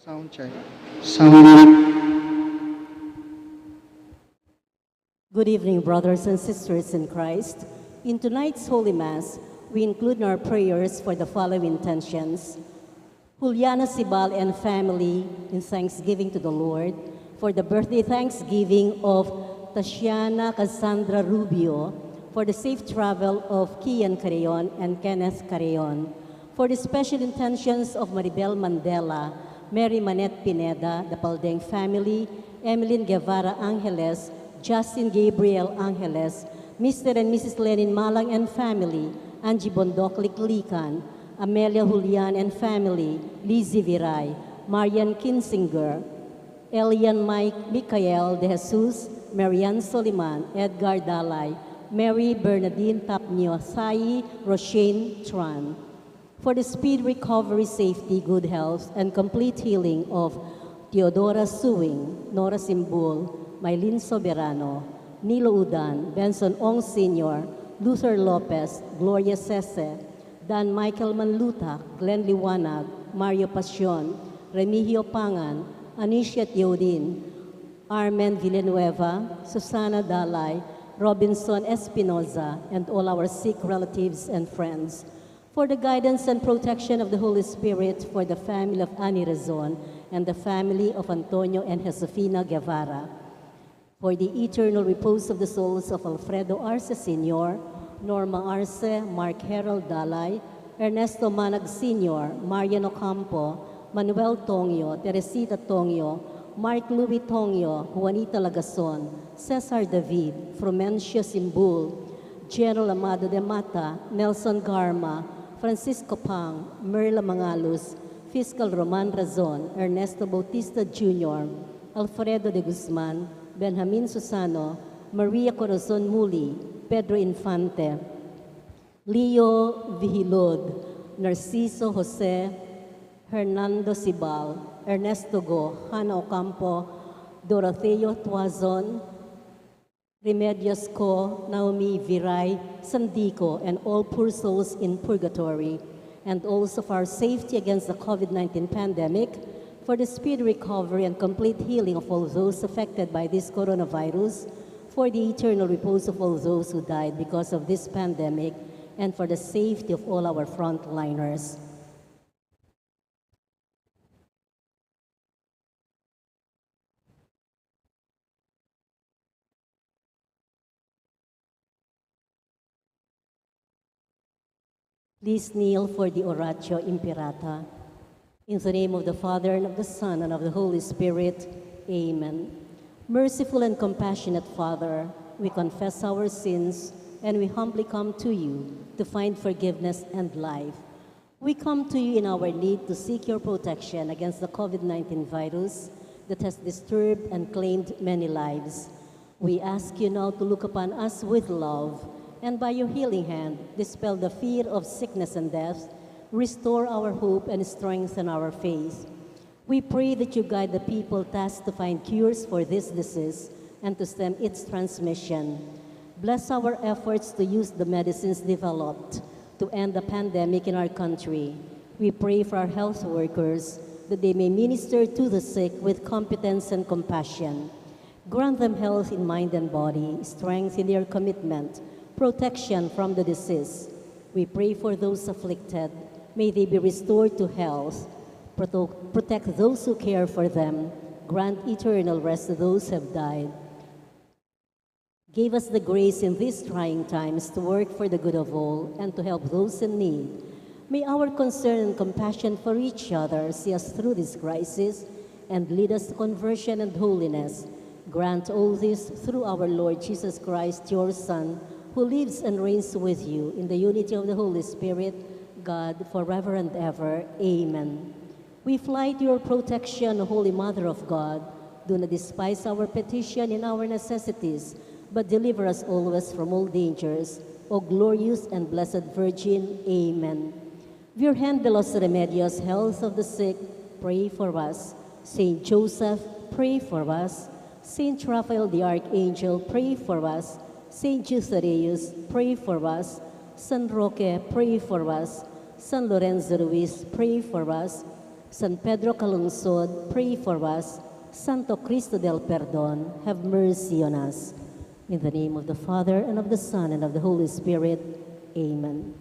Sound check. Sound. Good evening, brothers and sisters in Christ. In tonight's Holy Mass, we include in our prayers for the following intentions. 𝘗𝘢𝘳𝘦𝘢𝘴𝘩 and family in thanksgiving to the Lord for the birthday thanksgiving of Tatiana Cassandra Rubio, for the safe travel of Kian Carreon and Kenneth Carreon, for the special intentions of Maribel Mandela, Mary Manette Pineda, the Paldeng family, Emeline Guevara Angeles, Justin Gabriel Angeles, Mr. and Mrs. Lenin Malang and family, Angie Bondok Liklikan, Amelia Julian and family, Lizzie Viray, Marian Kinsinger, Elian Mike Michael De Jesus, Marian Soliman, Edgar Dalay, Mary Bernadine Tapnio Sai, Roshane Tran. For the speed recovery, safety, good health, and complete healing of Teodora Suwing, Nora Simbul, Maylin Soberano, Nilo Udan, Benson Ong Sr., Luther Lopez, Gloria Sese, Dan Michael Manluta, Glenn Liwanag, Mario Pasion, Remigio Pangan, Anisha Teodin, Armen Villanueva, Susana Dalay, Robinson Espinoza, and all our sick relatives and friends. For the guidance and protection of the Holy Spirit, for the family of Ani Rezon and the family of Antonio and Josefina Guevara. For the eternal repose of the souls of Alfredo Arce Sr., Norma Arce, Mark Harold Dalay, Ernesto Manag Sr., Marian Ocampo, Manuel Tongyo, Teresita Tongyo, Mark Louis Tongyo, Juanita Lagason, Cesar David, Frumencio Simbul, General Amado de Mata, Nelson Garma, Francisco Pang, Merla Mangalus, Fiscal Roman Razon, Ernesto Bautista Jr., Alfredo de Guzman, Benjamin Susano, Maria Corazon Muli, Pedro Infante, Leo Vigilod, Narciso Jose, Hernando Sibal, Ernesto Go, Hana Ocampo, Dorotheo Tuazon, Remedios Co, Naomi Viray, Sandico, and all poor souls in purgatory, and also for our safety against the COVID-19 pandemic, for the speedy recovery and complete healing of all those affected by this coronavirus, for the eternal repose of all those who died because of this pandemic, and for the safety of all our frontliners. Please kneel for the Oratio Imperata. In the name of the Father, and of the Son, and of the Holy Spirit, Amen. Merciful and compassionate Father, we confess our sins, and we humbly come to you to find forgiveness and life. We come to you in our need to seek your protection against the COVID-19 virus that has disturbed and claimed many lives. We ask you now to look upon us with love, and by your healing hand, dispel the fear of sickness and death, restore our hope, and strengthen our faith. We pray that you guide the people tasked to find cures for this disease and to stem its transmission. Bless our efforts to use the medicines developed to end the pandemic in our country. We pray for our health workers that they may minister to the sick with competence and compassion. Grant them health in mind and body, strength in their commitment, protection from the disease. We pray for those afflicted. May they be restored to health. Protect those who care for them. Grant eternal rest to those who have died. Give us the grace in these trying times to work for the good of all and to help those in need. May our concern and compassion for each other see us through this crisis and lead us to conversion and holiness. Grant all this through our Lord Jesus Christ, your Son, who lives and reigns with you in the unity of the Holy Spirit, God, forever and ever. Amen. We fly to your protection, Holy Mother of God. Do not despise our petition in our necessities, but deliver us always from all dangers. O glorious and blessed Virgin. Amen. Virgen de los Remedios, health of the sick, pray for us. Saint Joseph, pray for us. Saint Raphael the Archangel, pray for us. Saint Jude Thaddeus, pray for us. San Roque, pray for us. San Lorenzo Ruiz, pray for us. San Pedro Calungsod, pray for us. Santo Cristo del Perdón, have mercy on us. In the name of the Father, and of the Son, and of the Holy Spirit. Amen.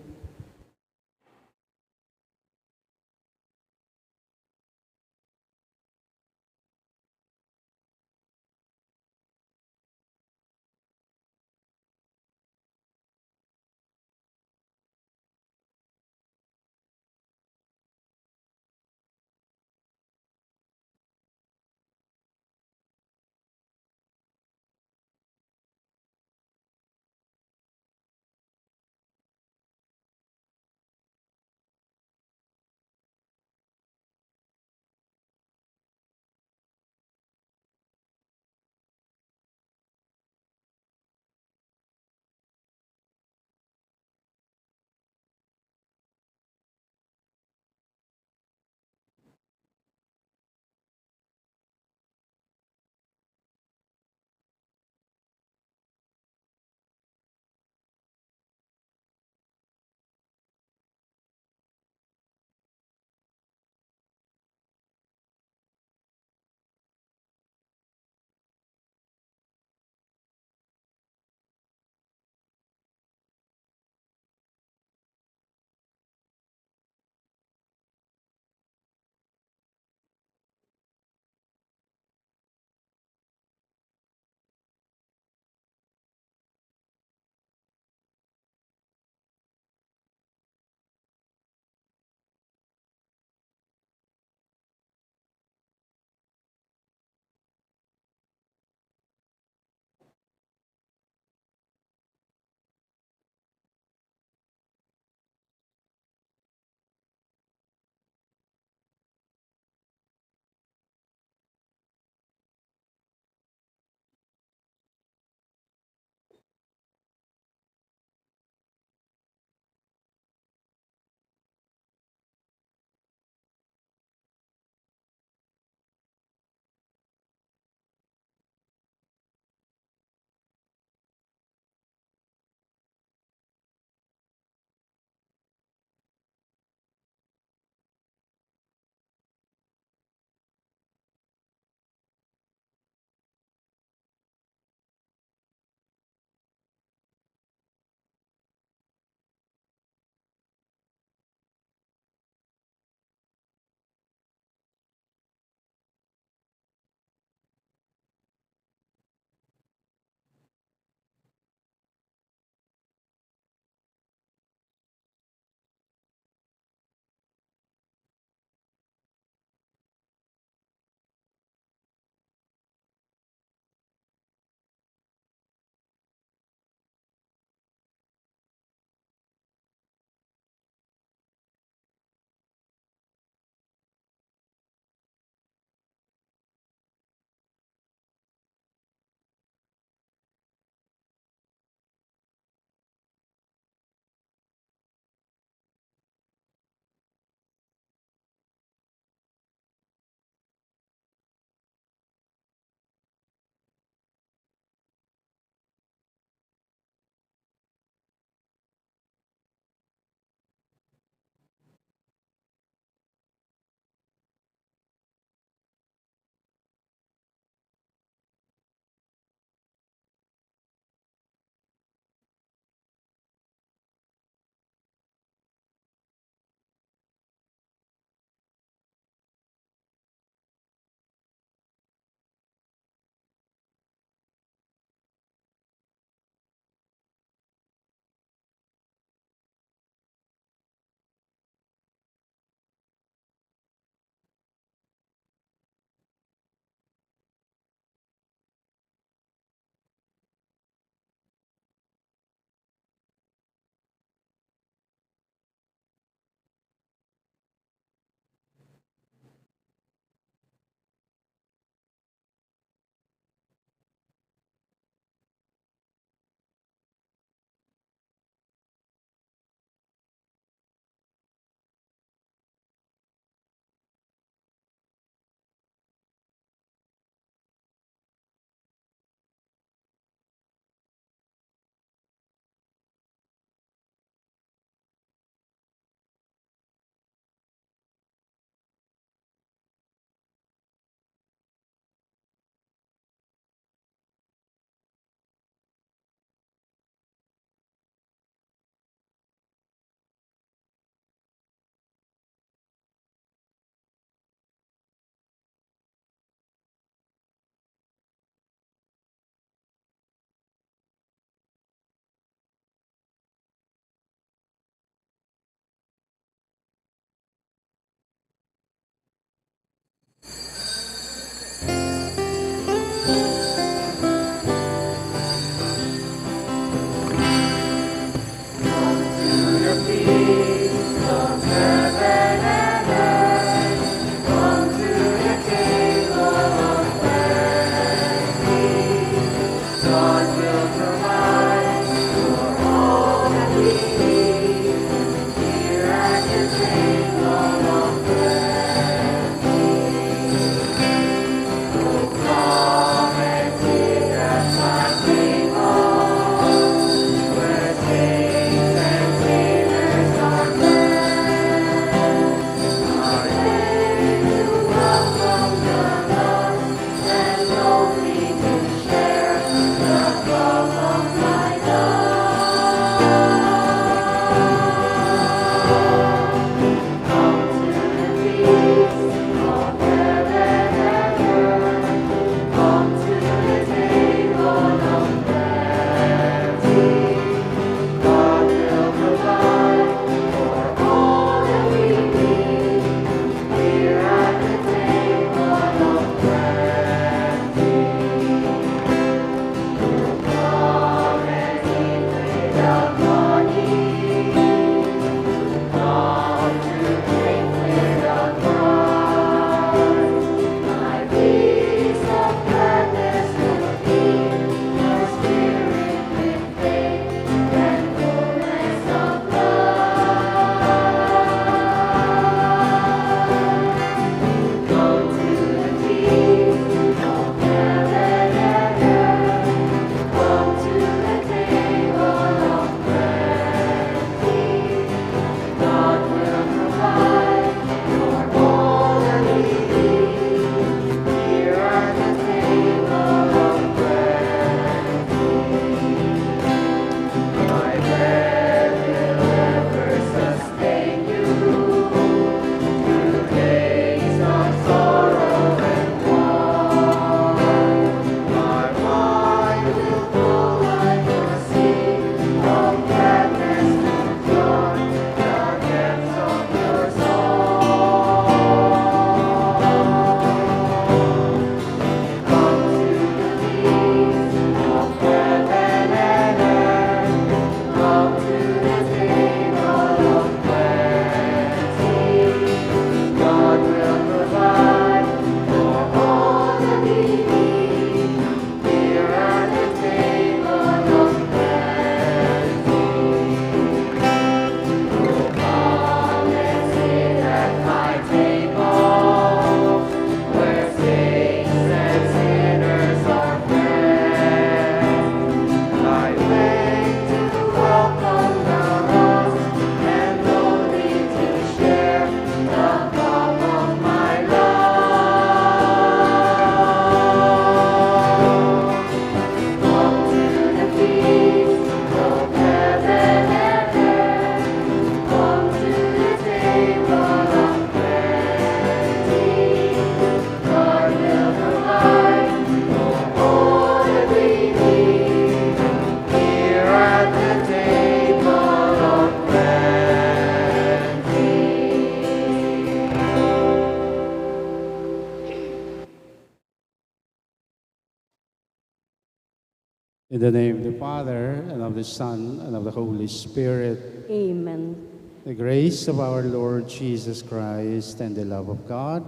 In the name of the Father, and of the Son, and of the Holy Spirit. Amen. The grace of our Lord Jesus Christ, and the love of God,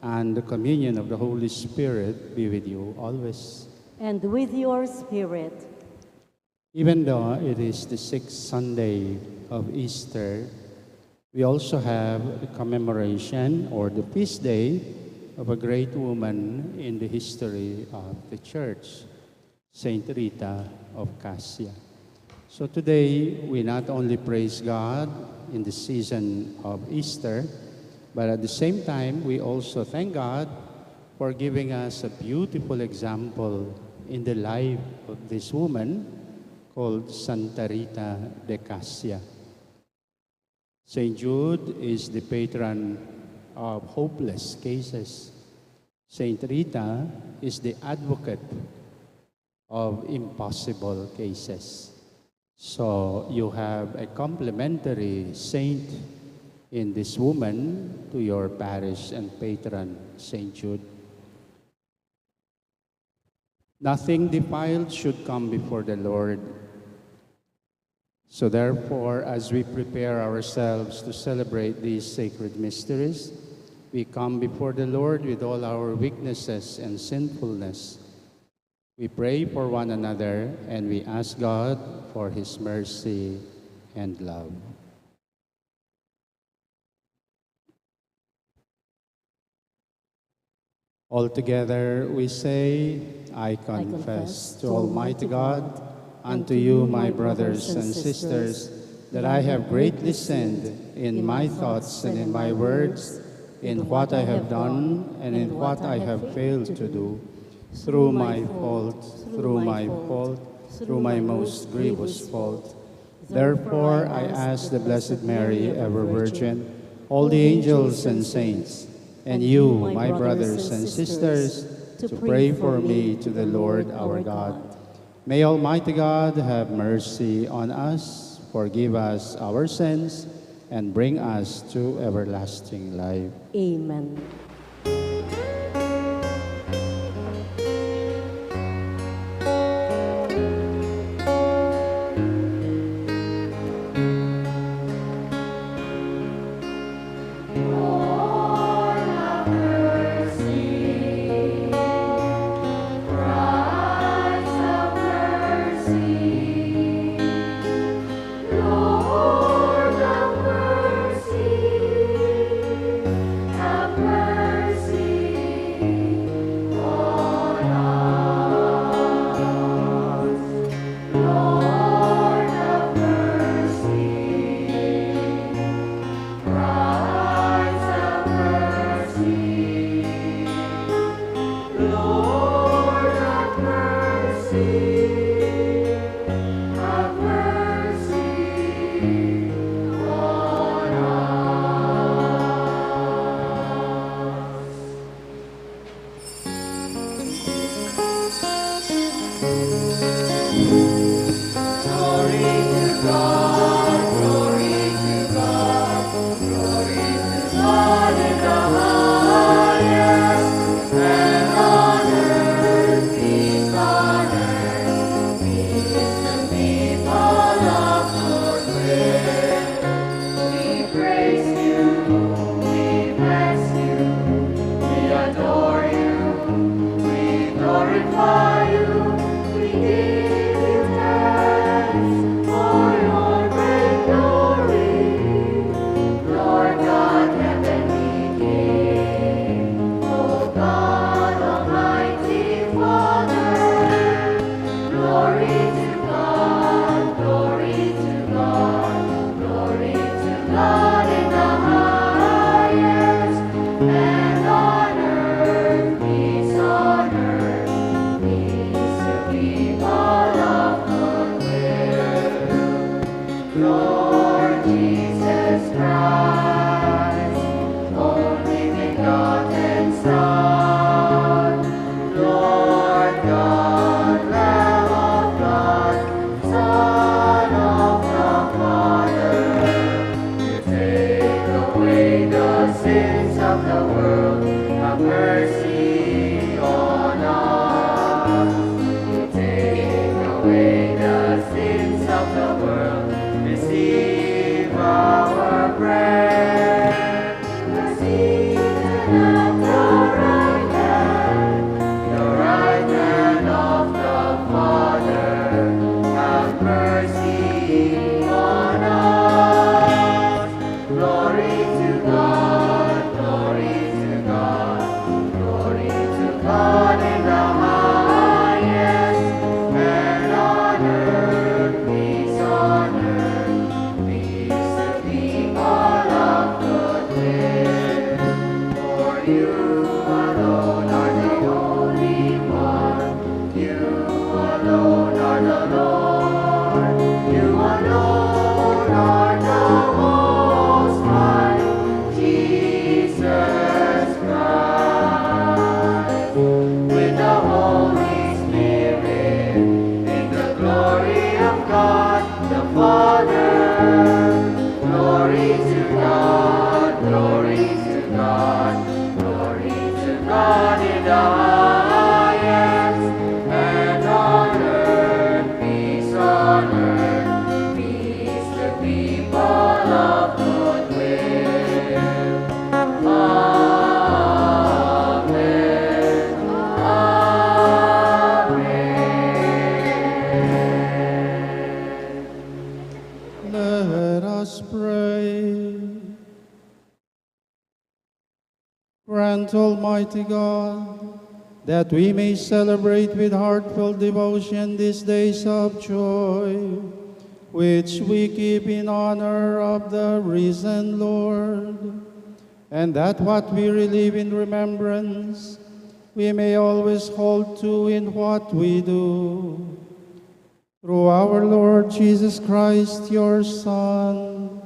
and the communion of the Holy Spirit be with you always. And with your spirit. Even though it is the 6th Sunday of Easter, we also have the commemoration or the feast day of a great woman in the history of the Church, Saint Rita of Cassia. So today, we not only praise God in the season of Easter, but at the same time, we also thank God for giving us a beautiful example in the life of this woman called Santa Rita de Cassia. Saint Jude is the patron of hopeless cases. Saint Rita is the advocate of impossible cases. So you have a complementary saint in this woman to your parish and patron, Saint Jude. Nothing defiled should come before the Lord. So therefore, as we prepare ourselves to celebrate these sacred mysteries, we come before the Lord with all our weaknesses and sinfulness. We pray for one another, and we ask God for His mercy and love. Altogether we say, I confess to Almighty God, unto you, my brothers and sisters, that I have greatly sinned in my thoughts and in my words, in what I have done and in what I have failed to do, through my most grievous fault. Therefore, I ask the Blessed Mary, ever Virgin, all the angels and saints, and you, my brothers and sisters, to pray for me to the Lord our God. May Almighty God have mercy on us, forgive us our sins, and bring us to everlasting life. Amen. Have mercy. Lord Jesus Christ, only begotten Son, Lord God, Lamb of God, Son of the Father, you take away the sins of the world, have mercy on us. You take away the sins of the world, receive our prayer. Seated at the right hand of the Father, have mercy on us. Glory to God, glory to God, glory to God in the highest, and on earth, peace on earth, peace to people of good will. For you alone are the only one, you alone are the Lord, you alone are the Most High, Jesus Christ, with the Holy Spirit, in the glory of God the Father. Glory to God, glory to God, glory to God in the highest, and on earth, peace to people of good will. Amen. Amen. Let us pray. Grant, Almighty God, that we may celebrate with heartfelt devotion these days of joy, which we keep in honor of the risen Lord, and that what we relive in remembrance, we may always hold to in what we do. Through our Lord Jesus Christ, your Son,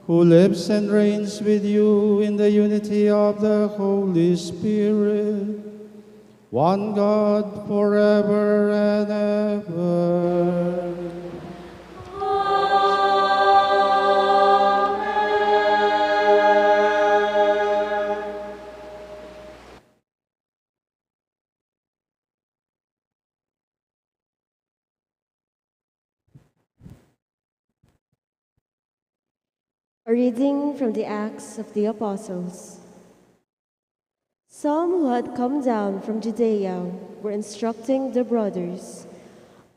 who lives and reigns with you in the unity of the Holy Spirit, one God, forever and ever. A reading from the Acts of the Apostles. Some who had come down from Judea were instructing the brothers,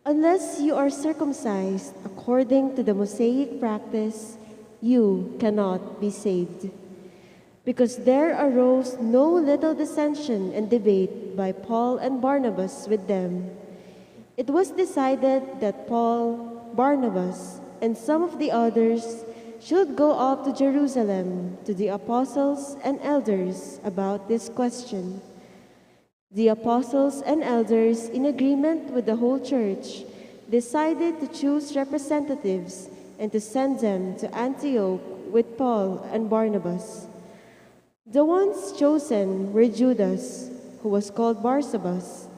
"Unless you are circumcised according to the Mosaic practice, you cannot be saved." Because there arose no little dissension and debate by Paul and Barnabas with them. It was decided that Paul, Barnabas, and some of the others should go up to Jerusalem to the apostles and elders about this question. The apostles and elders, in agreement with the whole church, decided to choose representatives and to send them to Antioch with Paul and Barnabas. The ones chosen were Judas, who was called Barsabas,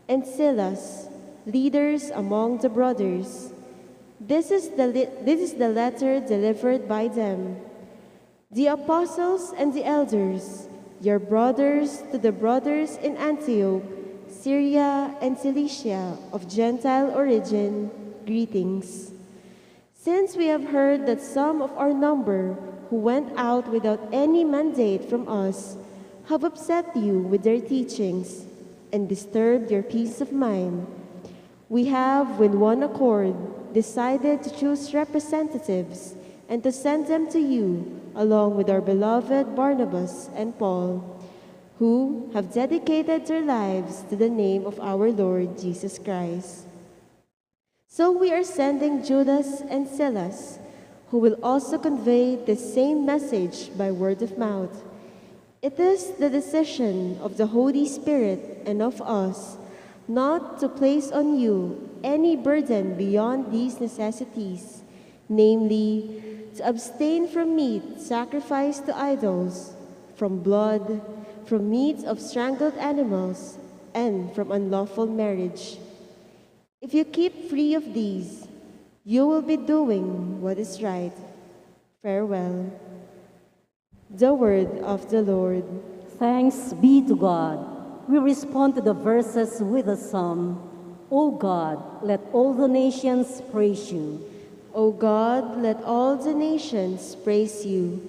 and Silas, leaders among the brothers. This is the letter delivered by them. The apostles and the elders, your brothers to the brothers in Antioch, Syria and Cilicia of Gentile origin, greetings. Since we have heard that some of our number who went out without any mandate from us have upset you with their teachings and disturbed your peace of mind, we have, with one accord, decided to choose representatives and to send them to you, along with our beloved Barnabas and Paul, who have dedicated their lives to the name of our Lord Jesus Christ. So we are sending Judas and Silas, who will also convey the same message by word of mouth. It is the decision of the Holy Spirit and of us not to place on you any burden beyond these necessities, namely, to abstain from meat sacrificed to idols, from blood, from meat of strangled animals, and from unlawful marriage. If you keep free of these, you will be doing what is right. Farewell. The word of the Lord. Thanks be to God. We respond to the verses with a psalm. O God, let all the nations praise you. O God, let all the nations praise you.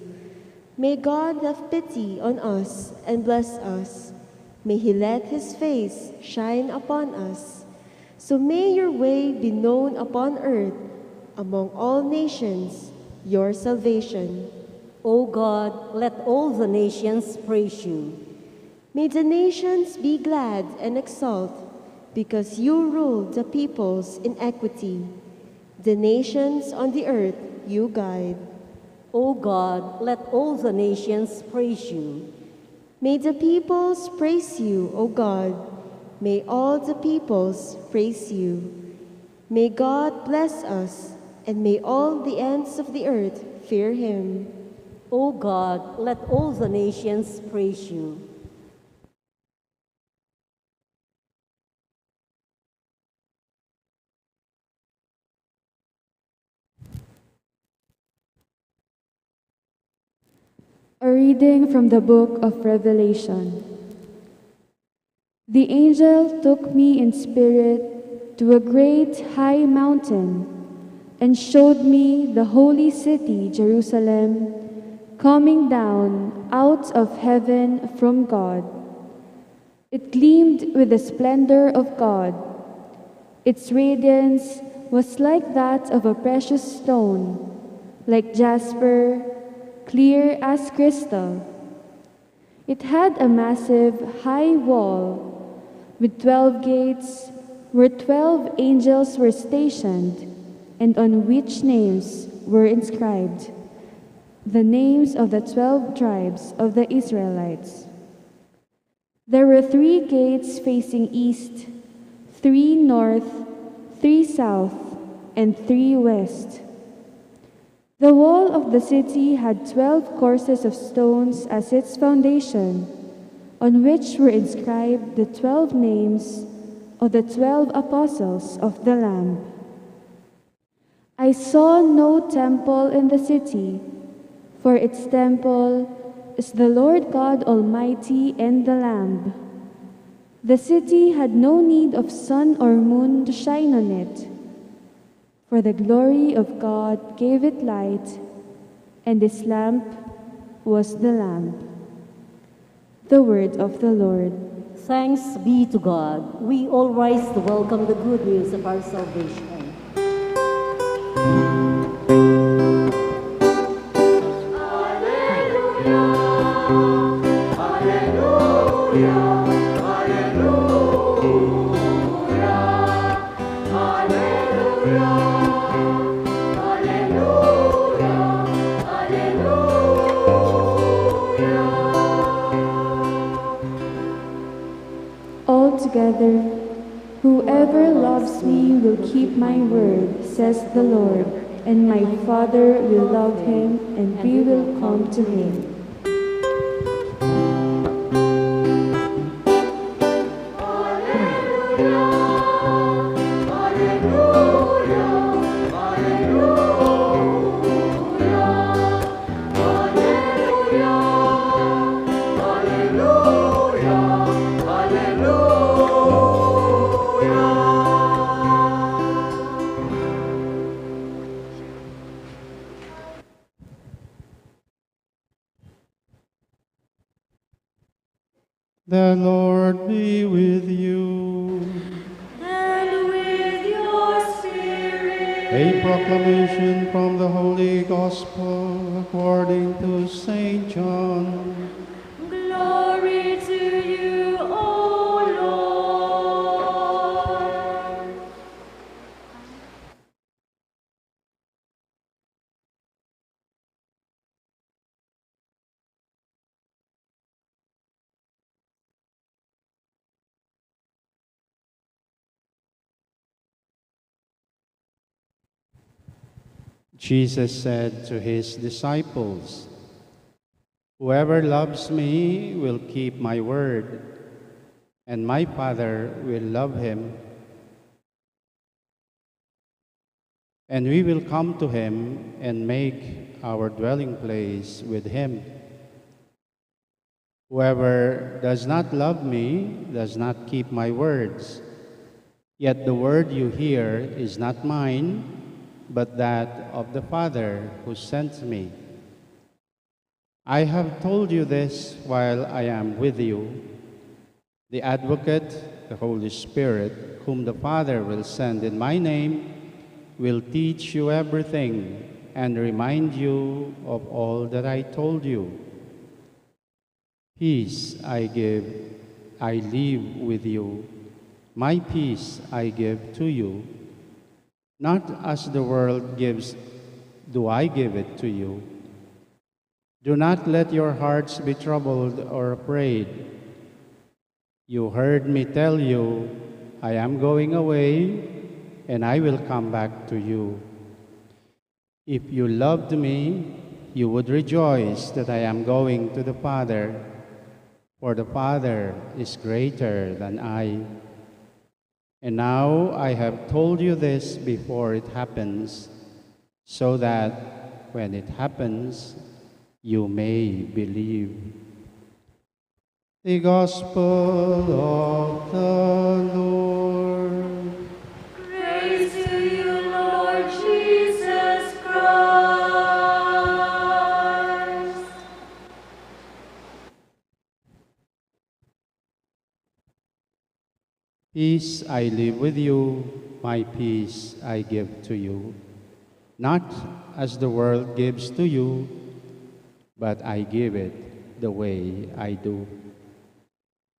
May God have pity on us and bless us. May he let his face shine upon us. So may your way be known upon earth, among all nations, your salvation. O God, let all the nations praise you. May the nations be glad and exult, because you rule the peoples in equity. The nations on the earth you guide. O God, let all the nations praise you. May the peoples praise you, O God. May all the peoples praise you. May God bless us, and may all the ends of the earth fear him. O God, let all the nations praise you. A reading from the book of Revelation. The angel took me in spirit to a great high mountain and showed me the holy city, Jerusalem, coming down out of heaven from God. It gleamed with the splendor of God. Its radiance was like that of a precious stone, like jasper, clear as crystal. It had a massive high wall with 12 gates where 12 angels were stationed and on which names were inscribed, the names of the 12 tribes of the Israelites. There were 3 gates facing east, 3 north, 3 south, and 3 west. The wall of the city had 12 courses of stones as its foundation, on which were inscribed the 12 names of the 12 apostles of the Lamb. I saw no temple in the city, for its temple is the Lord God Almighty and the Lamb. The city had no need of sun or moon to shine on it, for the glory of God gave it light, and its lamp was the Lamb. The word of the Lord. Thanks be to God. We all rise to welcome the good news of our salvation. Altogether, whoever loves me will keep my word, says the Lord, and my Father will love him, and we will come to him. The Lord be with you. And with your spirit. A proclamation from the Holy Gospel according to St. John. Glory to you, O Lord. Jesus said to his disciples, "Whoever loves me will keep my word, and my Father will love him, and we will come to him and make our dwelling place with him. Whoever does not love me does not keep my words. Yet the word you hear is not mine, but that of the Father who sent me. I have told you this while I am with you. The Advocate, the Holy Spirit, whom the Father will send in my name, will teach you everything and remind you of all that I told you. Peace I leave with you. My peace I give to you. Not as the world gives, do I give it to you. Do not let your hearts be troubled or afraid. You heard me tell you, I am going away, and I will come back to you. If you loved me, you would rejoice that I am going to the Father, for the Father is greater than I. And now I have told you this before it happens, so that when it happens, you may believe." The Gospel of the Lord. Praise to you, Lord Jesus Christ. Peace I leave with you, my peace I give to you. Not as the world gives to you, but I give it the way I do.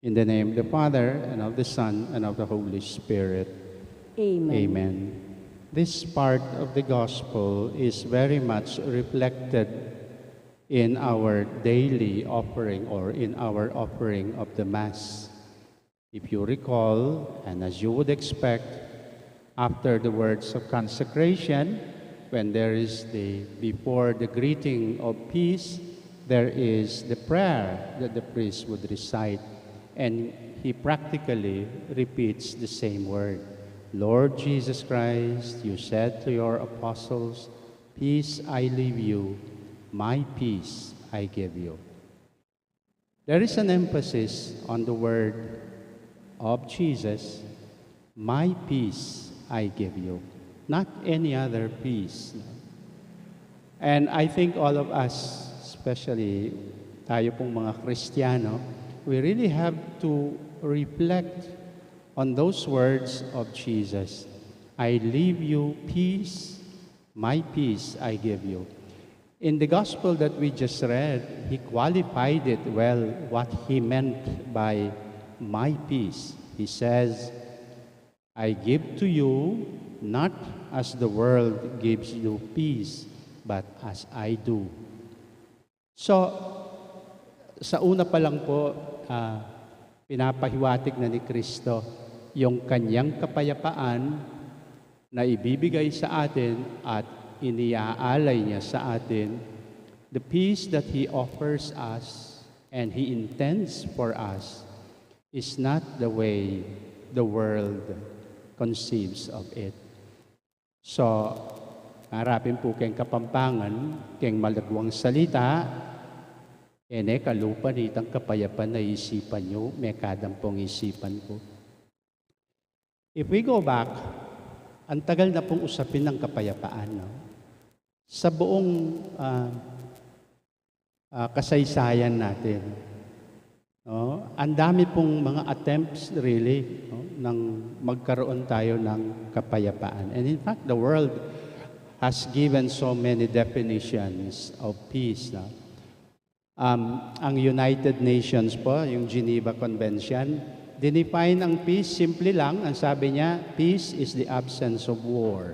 In the name of the Father, and of the Son, and of the Holy Spirit. Amen. Amen. This part of the Gospel is very much reflected in our daily offering, or in our offering of the Mass. If you recall, and as you would expect, after the words of consecration, when there is before the greeting of peace, there is the prayer that the priest would recite, and he practically repeats the same word. Lord Jesus Christ, you said to your apostles, "Peace I leave you, my peace I give you." There is an emphasis on the word of Jesus, "My peace I give you," not any other peace. And I think all of us, especially tayo pong mga Kristiyano, we really have to reflect on those words of Jesus. "I leave you peace, my peace I give you." In the gospel that we just read, he qualified it well, what he meant by my peace. He says, "I give to you not as the world gives you peace, but as I do." So, sa una pa lang po, pinapahiwatig na ni Kristo yung kanyang kapayapaan na ibibigay sa atin at iniaalay niya sa atin, the peace that He offers us and He intends for us is not the way the world conceives of it. So, harapin po kayong Kapampangan, kayong malagwang salita, ene kalupa nitang kapayapan na isipan nyo, may kadampong isipan ko. If we go back, ang tagal na pong usapin ng kapayapaan, no? Sa buong kasaysayan natin, no? Ang dami pong mga attempts really, no? Nang magkaroon tayo ng kapayapaan. And in fact, the world has given so many definitions of peace. No? Ang United Nations po, yung Geneva Convention, define ang peace simple lang. Ang sabi niya, peace is the absence of war.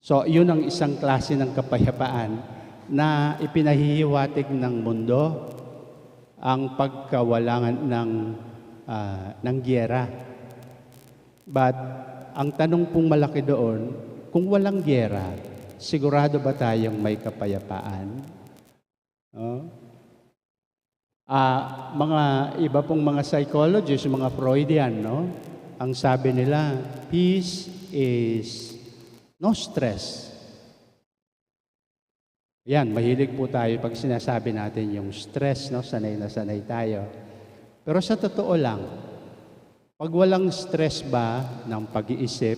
So, yun ang isang klase ng kapayapaan na ipinahihiwatig ng mundo, ang pagkawalangan ng giyera. But, ang tanong pong malaki doon, kung walang giyera, Sigurado ba tayong may kapayapaan? No? Mga iba pong mga psychologists, mga Freudian, no? Ang sabi nila, peace is no stress. Yan, mahilig po tayo pag sinasabi natin yung stress, no? Sanay na sanay tayo. Pero sa totoo lang, pag walang stress ba ng pag-iisip,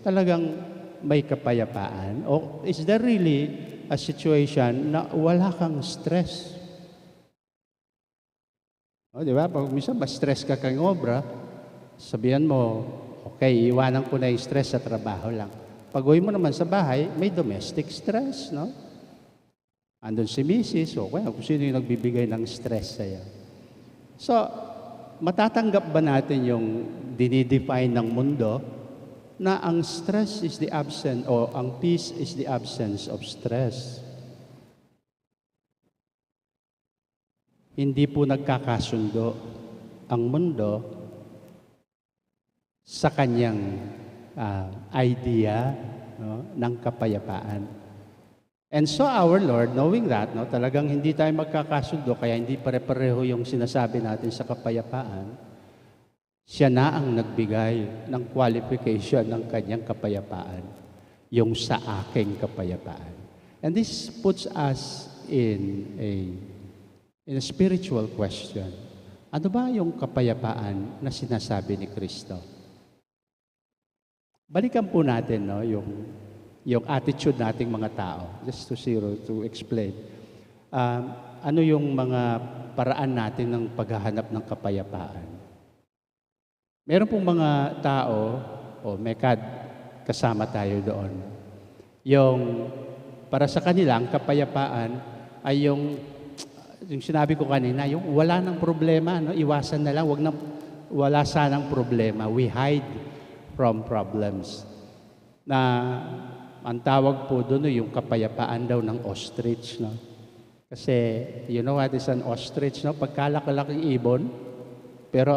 talagang may kapayapaan? O is there really a situation na wala kang stress? O, di ba? Pag minsan ma-stress ka kang obra, sabihan mo, okay, iwanan ko na yung stress sa trabaho lang. Pag-uwi mo naman sa bahay, may domestic stress, no? Andun si Mrs. o kaya kung sino yung nagbibigay ng stress sa'yo. So, matatanggap ba natin yung dinidefine ng mundo na ang stress is the absence o ang peace is the absence of stress? Hindi po nagkakasundo ang mundo sa kanyang idea, no, ng kapayapaan. And so our Lord, knowing that, no, talagang hindi tayo magkakasundo, kaya hindi pare-pareho yung sinasabi natin sa kapayapaan, siya na ang nagbigay ng qualification ng kanyang kapayapaan, yung sa aking kapayapaan. And this puts us in a spiritual question. Ano ba yung kapayapaan na sinasabi ni Kristo? Balikan po natin, no, yung attitude nating mga tao, just to explain. Ano yung mga paraan natin ng paghahanap ng kapayapaan? Meron pong mga tao, mekad, kasama tayo doon. Yung para sa kanila, ang kapayapaan ay yung sinabi ko kanina, yung wala ng problema, no? Iwasan na lang, wala sanang problema. We hide from problems. Na ang tawag po doon yung kapayapaan daw ng ostrich, no? Kasi you know what is an ostrich, no? Pagkalaki-laking ibon, pero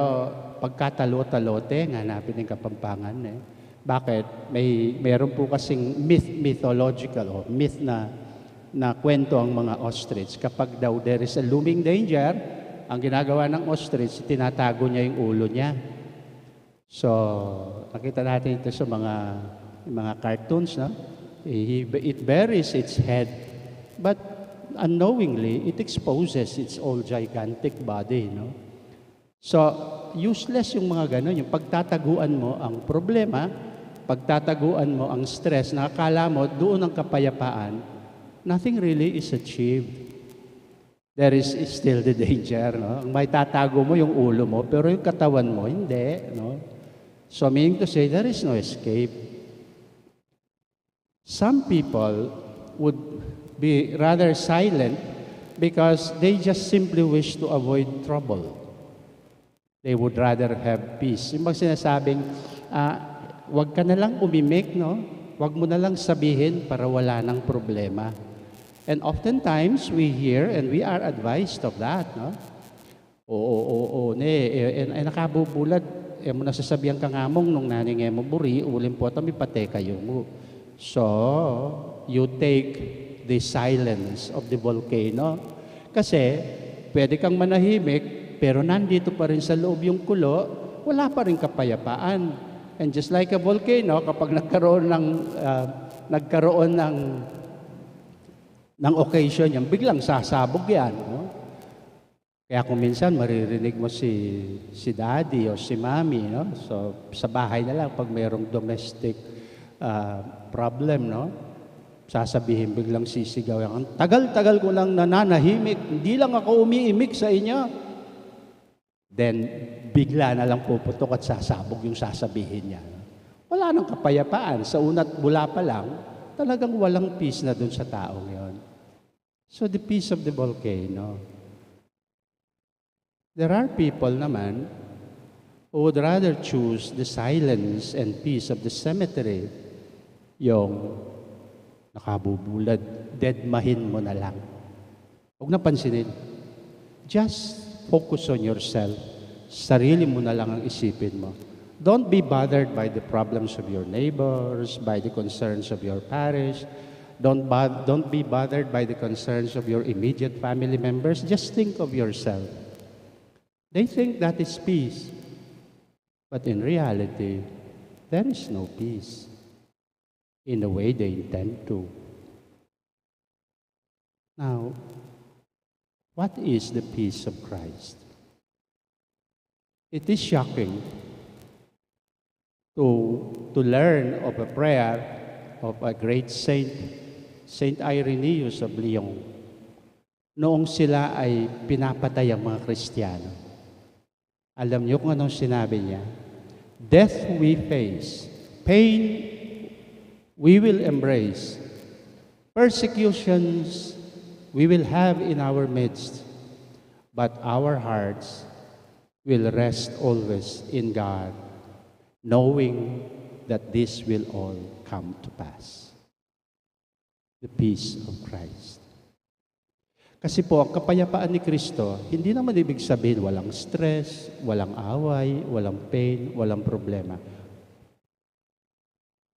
pagkatalo-talote, hanapin ng Kapampangan, eh. Bakit? Meron po kasing mythological, myth na kwento ang mga ostrich. Kapag daw there is a looming danger, ang ginagawa ng ostrich, tinatago niya yung ulo niya. So, nakita natin ito sa mga cartoons, no? It buries its head, but unknowingly, it exposes its all gigantic body, no? So, useless yung mga ganun, yung pagtataguan mo ang problema, pagtataguan mo ang stress, nakakala mo doon ang kapayapaan, nothing really is achieved. There is still the danger, no? Ang may tatago mo yung ulo mo, pero yung katawan mo, hindi, no? So, meaning to say, there is no escape. Some people would be rather silent because they just simply wish to avoid trouble. They would rather have peace. Yung mga sinasabing, wag ka na lang umimik, no? Wag mo na lang sabihin para wala ng problema. And oftentimes, we hear and we are advised of that, no? Nakabubulat, mo nasasabihan ka ngamong nung naning mo buri, ulim po tami pate kayo mo. So, you take the silence of the volcano. Kasi, pwede kang manahimik, pero nandito pa rin sa loob yung kulo, wala pa rin kapayapaan. And just like a volcano, kapag nagkaroon ng occasion yan, biglang sasabog yan. No? Kaya kung minsan maririnig mo si daddy o si mommy, no? So sa bahay na lang pag mayroong domestic problem, no? Sasabihin biglang sisigaw yan. Tagal-tagal ko lang nananahimik, hindi lang ako umiimik sa inyo. Then bigla na lang puputok at sasabog yung sasabihin niya. Wala nang kapayapaan. Sa una't bula pa lang, talagang walang peace na dun sa taong yon. So the peace of the volcano. There are people naman who would rather choose the silence and peace of the cemetery. Yung nakabubulad, deadmahin mo na lang. Huwag na pansinin. Just focus on yourself. Sarili mo na lang ang isipin mo. Don't be bothered by the problems of your neighbors, by the concerns of your parish. Don't be bothered by the concerns of your immediate family members. Just think of yourself. They think that is peace. But in reality, there is no peace in the way they intend to. Now, what is the peace of Christ? It is shocking to learn of a prayer of a great saint, Saint Irenaeus of Lyon, noong sila ay pinapatay ang mga Kristiyano. Alam niyo kung anong sinabi niya? Death we face, pain we will embrace, persecutions we will have in our midst, but our hearts will rest always in God, knowing that this will all come to pass. The peace of Christ. Kasi po, ang kapayapaan ni Kristo, hindi naman ibig sabihin walang stress, walang away, walang pain, walang problema.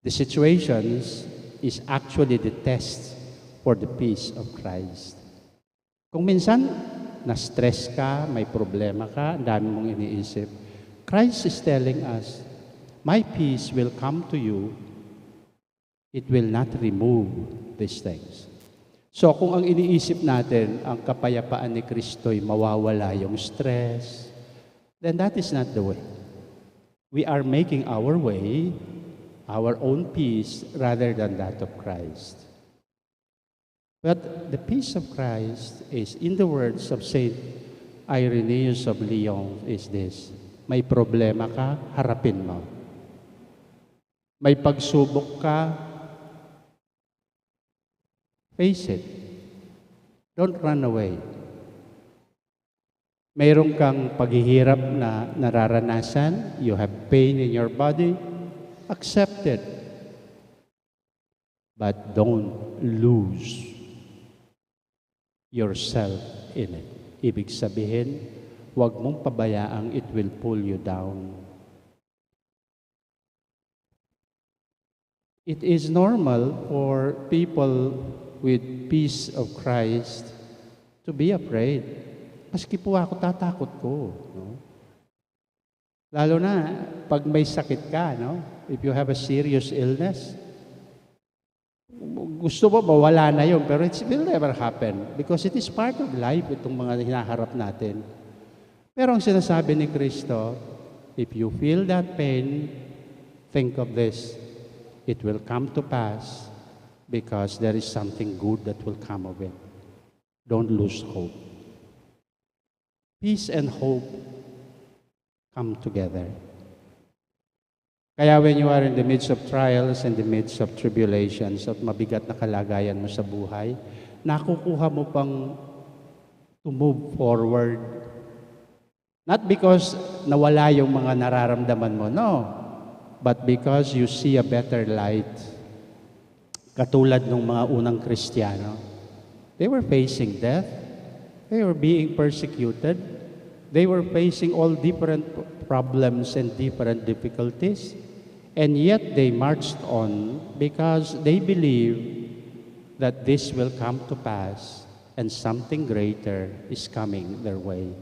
The situations is actually the test for the peace of Christ. Kung minsan, na-stress ka, may problema ka, ang dami mong iniisip, Christ is telling us, my peace will come to you. It will not remove these things. So kung ang iniisip natin, ang kapayapaan ni Kristo'y mawawala yung stress, then that is not the way. We are making our way, our own peace, rather than that of Christ. But the peace of Christ is, in the words of Saint Irenaeus of Lyon, is this: may problema ka, harapin mo. May pagsubok ka, face it. Don't run away. Mayroon kang paghihirap na nararanasan, you have pain in your body, accept it. But don't lose yourself in it. Ibig sabihin, huwag mong pabayaang it will pull you down. It is normal for people with peace of Christ to be afraid. Maski po ako, tatakot ko. No? Lalo na, pag may sakit ka, no? If you have a serious illness, gusto mo mawala na yun, pero it will never happen because it is part of life, itong mga hinaharap natin. Pero ang sinasabi ni Kristo, if you feel that pain, think of this. It will come to pass because there is something good that will come of it. Don't lose hope. Peace and hope come together. Kaya when you are in the midst of trials and the midst of tribulations at mabigat na kalagayan mo sa buhay, nakukuha mo pang to move forward. Not because nawala yung mga nararamdaman mo, no. But because you see a better light. Katulad ng mga unang Kristiyano. They were facing death. They were being persecuted. They were facing all different problems and different difficulties. And yet they marched on because they believe that this will come to pass and something greater is coming their way.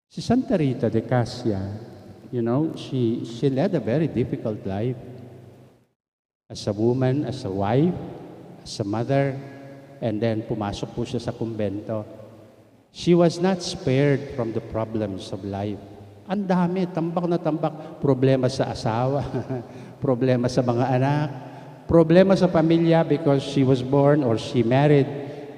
Si Santa Rita de Cassia, you know, she led a very difficult life. As a woman, as a wife, as a mother, and then pumasok po siya sa kumbento. She was not spared from the problems of life. Ang dami, tambak na tambak. Problema sa asawa, problema sa mga anak, problema sa pamilya because she was born or she married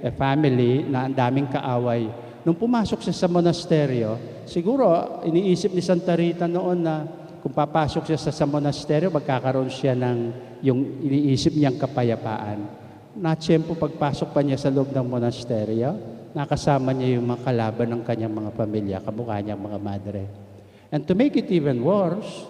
a family na ang daming kaaway. Nung pumasok siya sa monasteryo, siguro iniisip ni Santa Rita noon na kung papasok siya sa monasteryo, magkakaroon siya ng yung iniisip niyang kapayapaan. Na-tiyempo pagpasok pa niya sa loob ng monasteryo, nakasama niya yung mga kalaban ng kanyang mga pamilya, kamukha niyang mga madre. And to make it even worse,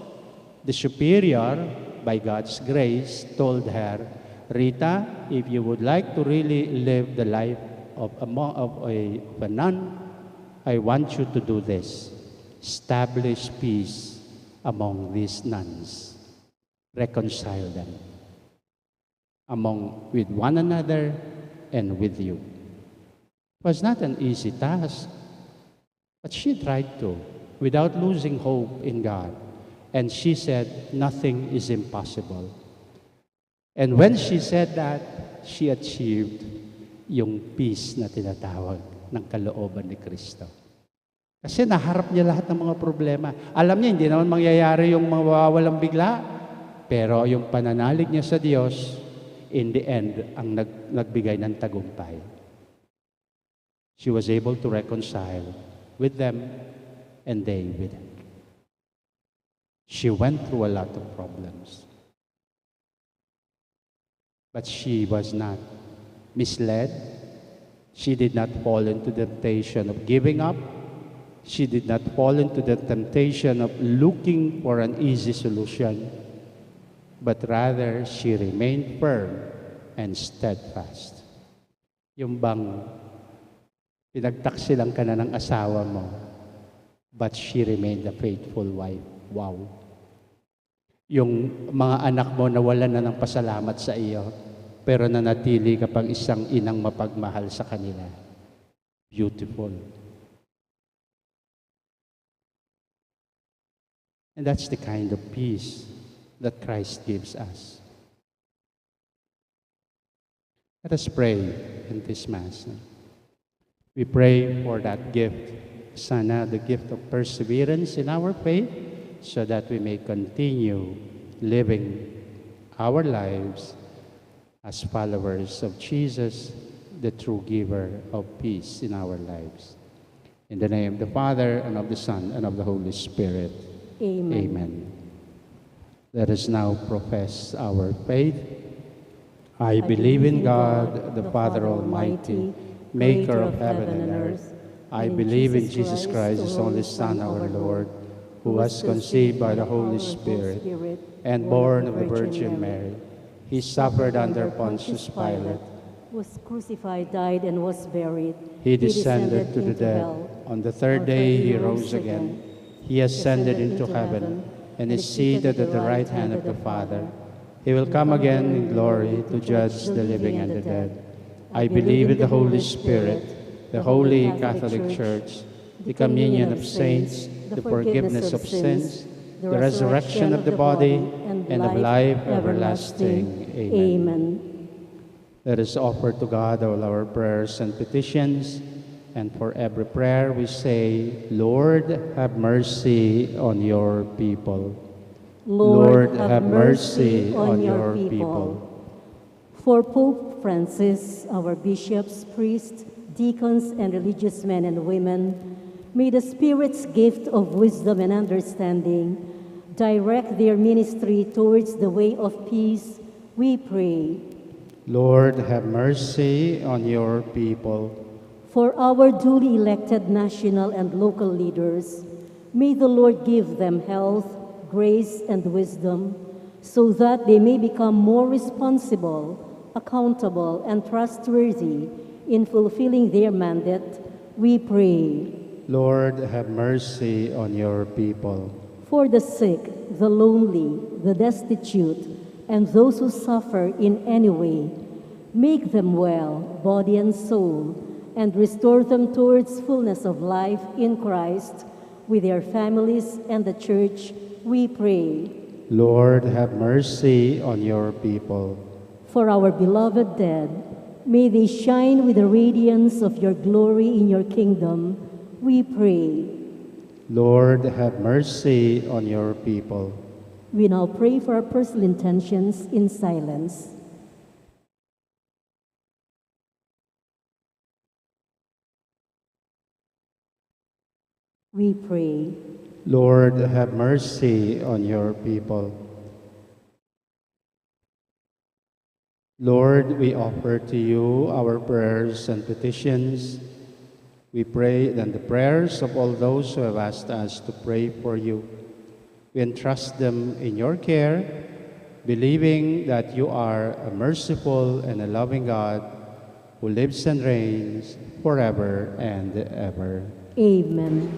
the superior, by God's grace, told her, Rita, if you would like to really live the life of a nun, I want you to do this. Establish peace among these nuns. reconcile them with one another and with you. It was not an easy task, but she tried to, without losing hope in God. And she said, nothing is impossible. And when she said that, she achieved yung peace na tinatawag ng kalooban ni Kristo. Kasi naharap niya lahat ng mga problema. Alam niya, hindi naman mangyayari yung mawawalang bigla. Pero yung pananalig niya sa Diyos, in the end, ang nagbigay ng tagumpay. She was able to reconcile with them and they with him. She went through a lot of problems. But she was not misled. She did not fall into the temptation of giving up. She did not fall into the temptation of looking for an easy solution. But rather, she remained firm and steadfast. Yung bang pinagtaksilang ka na ng asawa mo, but she remained a faithful wife. Wow. Yung mga anak mo nawalan na ng pasalamat sa iyo, pero nanatili ka pang isang inang mapagmahal sa kanila. Beautiful. And that's the kind of peace that Christ gives us. Let us pray in this Mass. We pray for that gift, sana the gift of perseverance in our faith, so that we may continue living our lives as followers of Jesus, the true giver of peace in our lives. In the name of the Father, and of the Son, and of the Holy Spirit. Amen. Amen. Let us now profess our faith. I believe in God, the Father Almighty, maker of heaven and earth. I believe in Jesus Christ, His only Son, our Lord, who was conceived by the Holy Spirit and born of the Virgin Mary. He suffered under Pontius Pilate, was crucified, died, and was buried. He descended to the dead. On the third day He rose again. He ascended into heaven and is seated at the right hand of the Father. He will come again in glory to judge the living and the dead. I believe in the Holy Spirit, the Holy Catholic Church, the communion of saints, the forgiveness of sins, the resurrection of the body, and of life everlasting. Amen. Let us offer to God all our prayers and petitions. And for every prayer we say, Lord, have mercy on your people. Lord, have mercy on your people. For Pope Francis, our bishops, priests, deacons, and religious men and women, may the Spirit's gift of wisdom and understanding direct their ministry towards the way of peace, we pray. Lord, have mercy on your people. For our duly elected national and local leaders, may the Lord give them health, grace, and wisdom, so that they may become more responsible, accountable, and trustworthy in fulfilling their mandate, we pray. Lord, have mercy on your people. For the sick, the lonely, the destitute, and those who suffer in any way, make them well, body and soul, and restore them towards fullness of life in Christ, with their families and the Church, we pray. Lord, have mercy on your people. For our beloved dead, may they shine with the radiance of your glory in your kingdom, we pray. Lord, have mercy on your people. We now pray for our personal intentions in silence. We pray. Lord, have mercy on your people. Lord, we offer to you our prayers and petitions. We pray that the prayers of all those who have asked us to pray for you, we entrust them in your care, believing that you are a merciful and a loving God who lives and reigns forever and ever. Amen.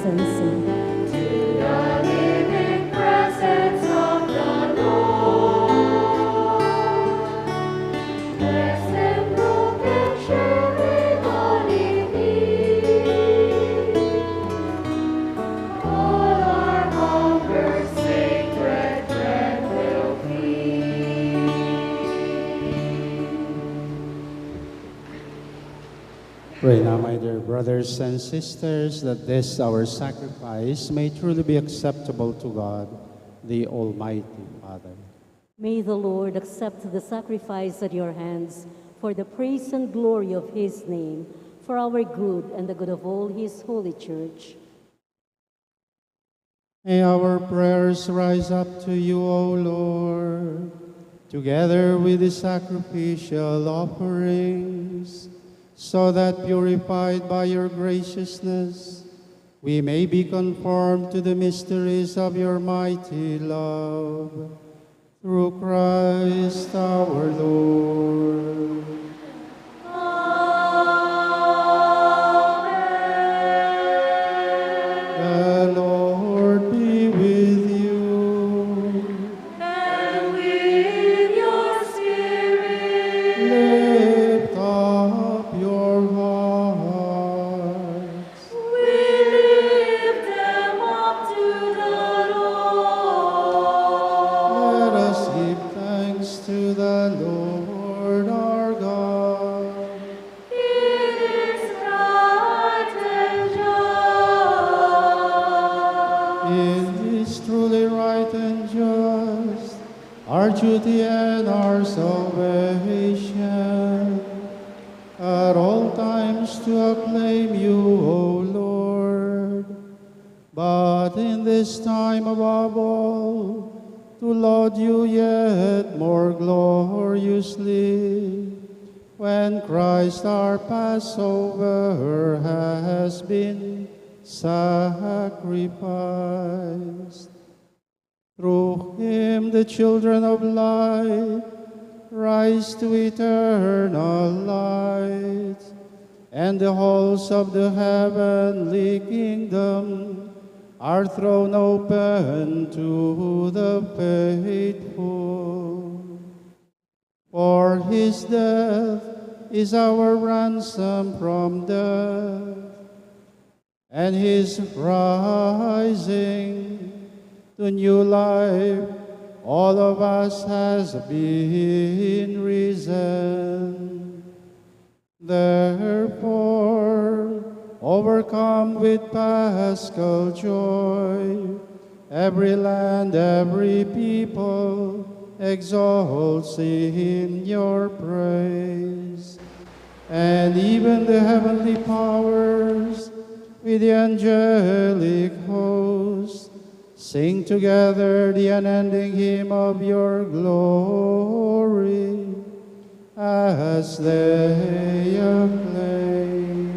and sing. To the living presence of the Lord. Bless them, broken, sharing holy peace. All our hunger, sacred bread will feed. Pray now, my dear brothers and sisters, that this our sacrifice may truly be acceptable to God, the Almighty Father. May the Lord accept the sacrifice at your hands for the praise and glory of his name, for our good and the good of all his holy church. May our prayers rise up to you, O Lord, together with the sacrificial offerings, so that purified by your graciousness, we may be conformed to the mysteries of your mighty love. Through Christ our Lord. The Lord be with you. And with your spirit, Lift up your hearts. we lift them up to the Lord. Let us give thanks to the Lord our God. It is right and just. It is truly right and just, our duty and our salvation, at all times to acclaim you, O Lord, but in this time above all, to laud you yet more gloriously, when Christ our Passover has been sacrificed. Through him the children of light rise to eternal light, and the halls of the heavenly kingdom are thrown open to the faithful. For his death is our ransom from death, and his rising to new life, all of us has been risen. Therefore, overcome with paschal joy, every land, every people exalts in your praise. And even the heavenly powers with the angelic host sing together the unending hymn of your glory as they acclaim.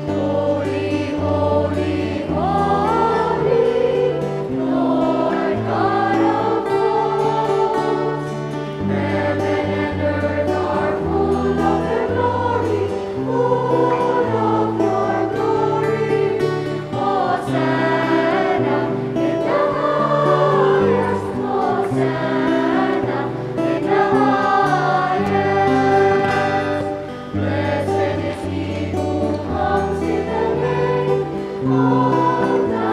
Holy, holy, holy, Lord God of hosts. Heaven and earth are full of your glory, full of your glory. Hosanna in the highest, Hosanna in the highest. Blessed is he who comes in the name of the Lord.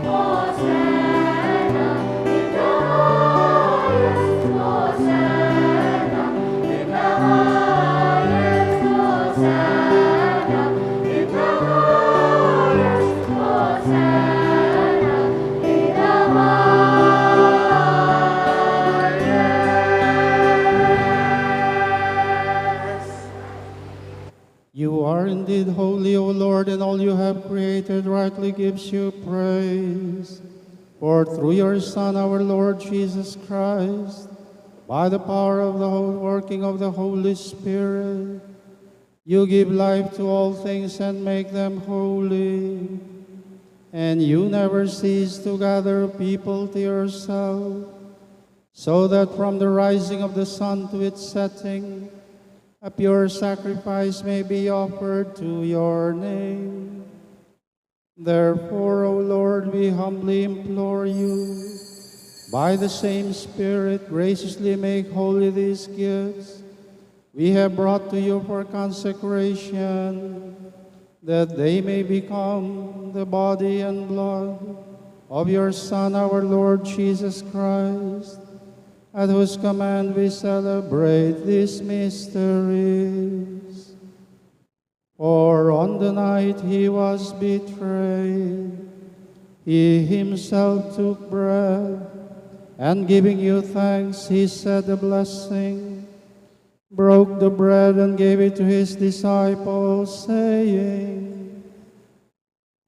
Hosanna in the highest, Hosanna in the highest, Hosanna in the highest, Hosanna in the highest. You are indeed holy, O Lord, and all you have created rightly gives you praise. For through your Son, our Lord Jesus Christ, by the power of the whole working of the Holy Spirit, you give life to all things and make them holy. And you never cease to gather people to yourself so that from the rising of the sun to its setting, a pure sacrifice may be offered to your name. Therefore, O Lord, we humbly implore you, by the same Spirit, graciously make holy these gifts we have brought to you for consecration, that they may become the body and blood of your Son, our Lord Jesus Christ, at whose command we celebrate these mysteries. For on the night he was betrayed, he himself took bread, and giving you thanks, he said a blessing, broke the bread and gave it to his disciples, saying,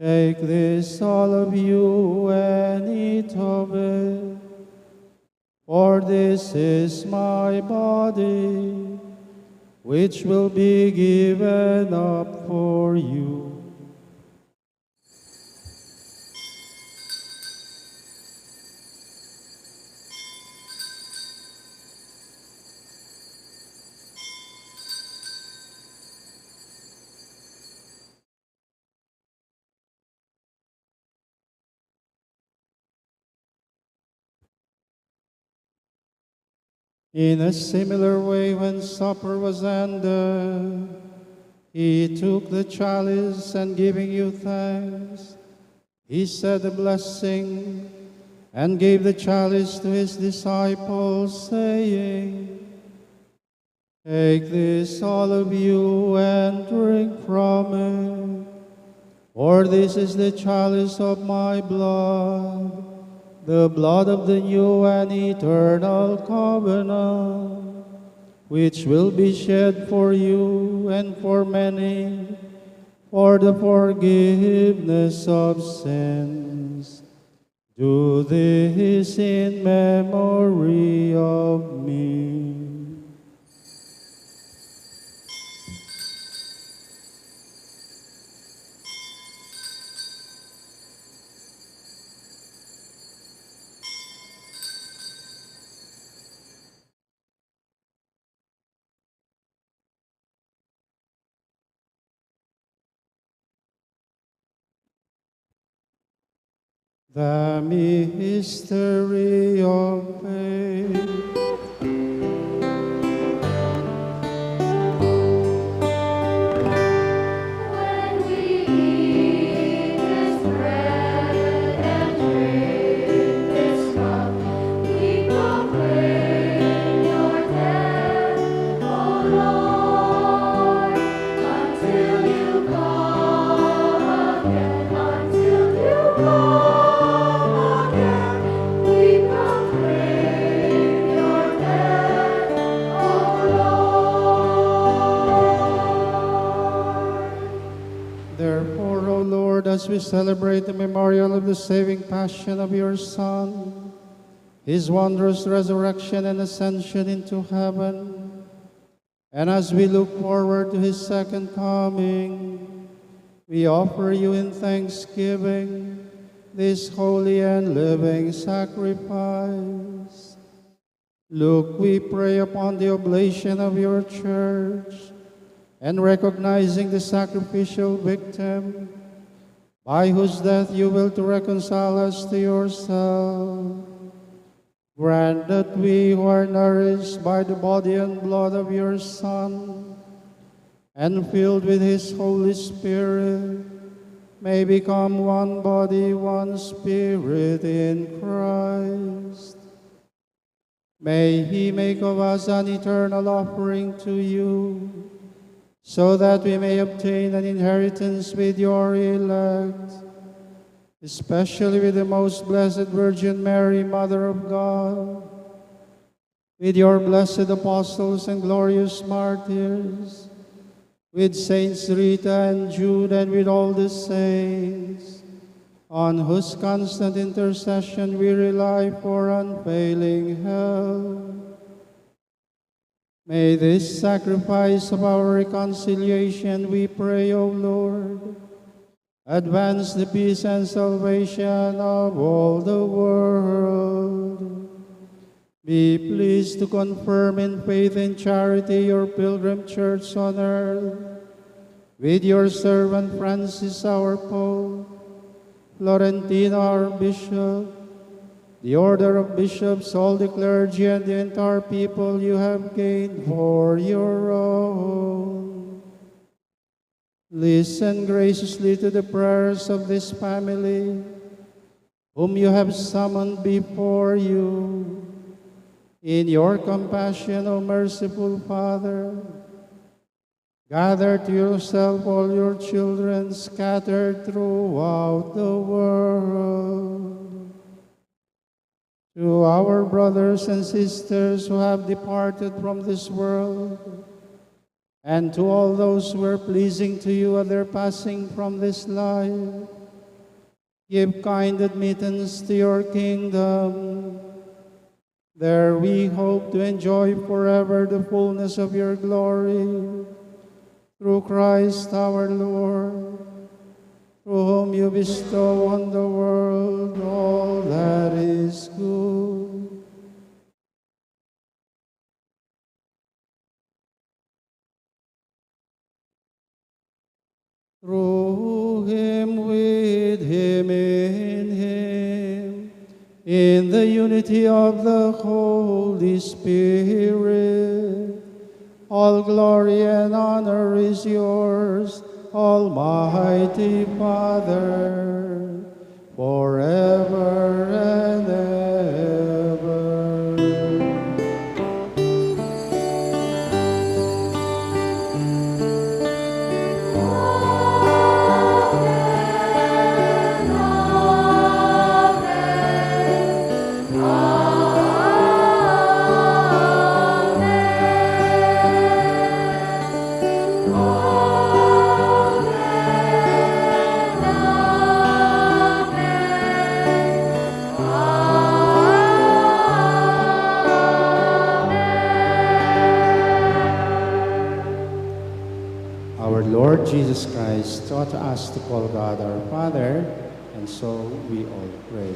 "Take this, all of you, and eat of it, for this is my body, which will be given up for you." In a similar way, when supper was ended, he took the chalice, and giving you thanks, he said a blessing, and gave the chalice to his disciples, saying, "Take this, all of you, and drink from it, for this is the chalice of my blood, the blood of the new and eternal covenant, which will be shed for you and for many for the forgiveness of sins. Do this in memory of me." The mystery of faith. When we eat this bread and drink this cup, we proclaim your death, O Lord, until you come again, until you come. Therefore, O Lord, as we celebrate the memorial of the saving passion of your Son, his wondrous resurrection and ascension into heaven, and as we look forward to his second coming, we offer you in thanksgiving this holy and living sacrifice. Look, we pray, upon the oblation of your church, and recognizing the sacrificial victim, by whose death you will to reconcile us to yourself. Grant that we who are nourished by the body and blood of your Son, and filled with his Holy Spirit, may become one body, one spirit in Christ. May he make of us an eternal offering to you, so that we may obtain an inheritance with your elect, especially with the most blessed Virgin Mary, Mother of God, with your blessed apostles and glorious martyrs, with Saints Rita and Jude, and with all the saints, on whose constant intercession we rely for unfailing help. May this sacrifice of our reconciliation, we pray, O Lord, advance the peace and salvation of all the world. Be pleased to confirm in faith and charity your pilgrim church on earth, with your servant Francis, our Pope, Florentino, our Bishop, the order of bishops, all the clergy, and the entire people you have gained for your own. Listen graciously to the prayers of this family, whom you have summoned before you. In your compassion, O merciful Father, gather to yourself all your children scattered throughout the world. To our brothers and sisters who have departed from this world, and to all those who are pleasing to you at their passing from this life, give kind admittance to your kingdom. There we hope to enjoy forever the fullness of your glory. Through Christ our Lord, through whom you bestow on the world all that is good. Through him, with him, in the unity of the Holy Spirit, all glory and honor is yours, Almighty Father, forever and ever. Lord Jesus Christ taught us to call God our Father, and so we all pray.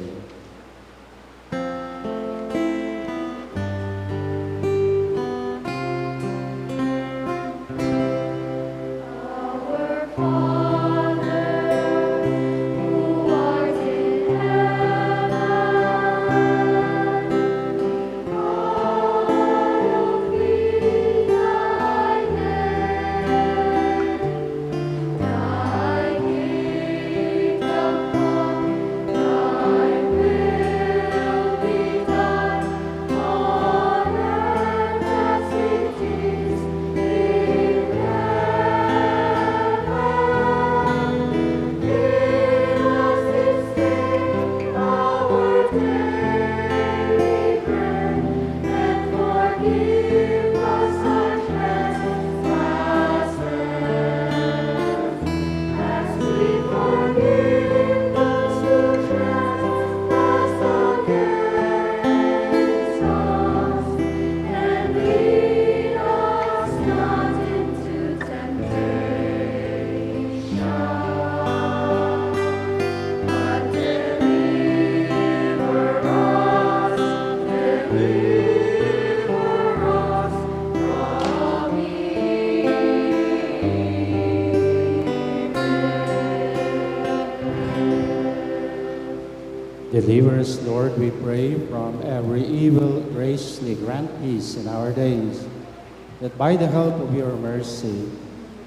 Deliver us, Lord, we pray, from every evil. Graciously grant peace in our days, that by the help of your mercy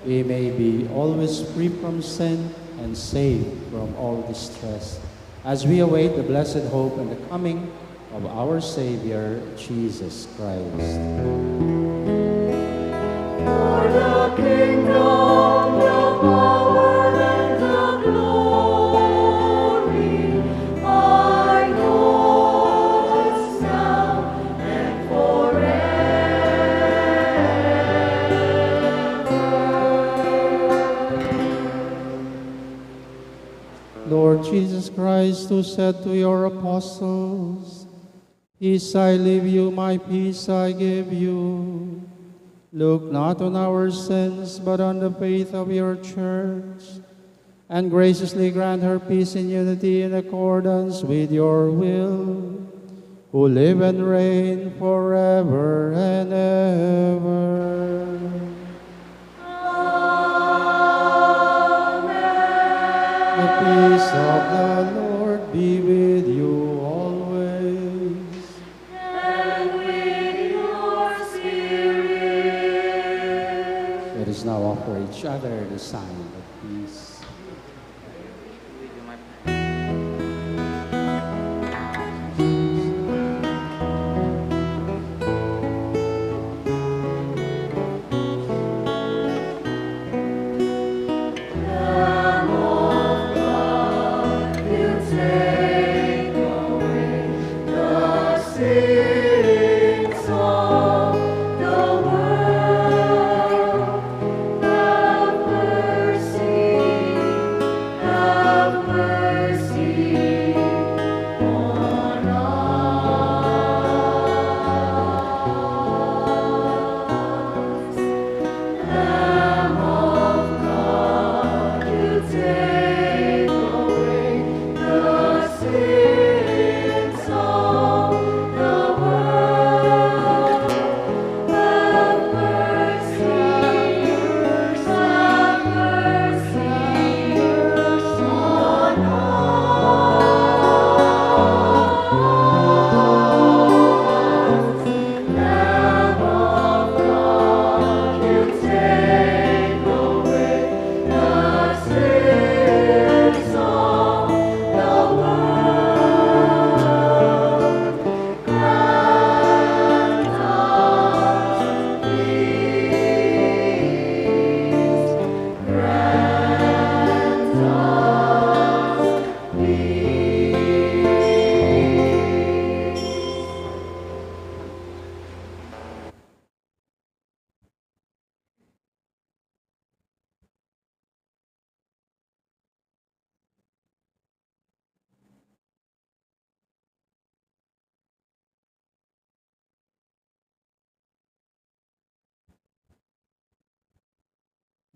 we may be always free from sin and safe from all distress, as we await the blessed hope and the coming of our Savior, Jesus Christ. For the kingdom, the power, and the glory are yours now and forever. Lord Jesus Christ, who said to your apostles, "Peace I leave you, my peace I give you," look not on our sins, but on the faith of your church, and graciously grant her peace and unity in accordance with your will. who live and reign forever and ever. The peace of the Lord be with you always. And with your spirit. Let us now offer each other the sign of peace.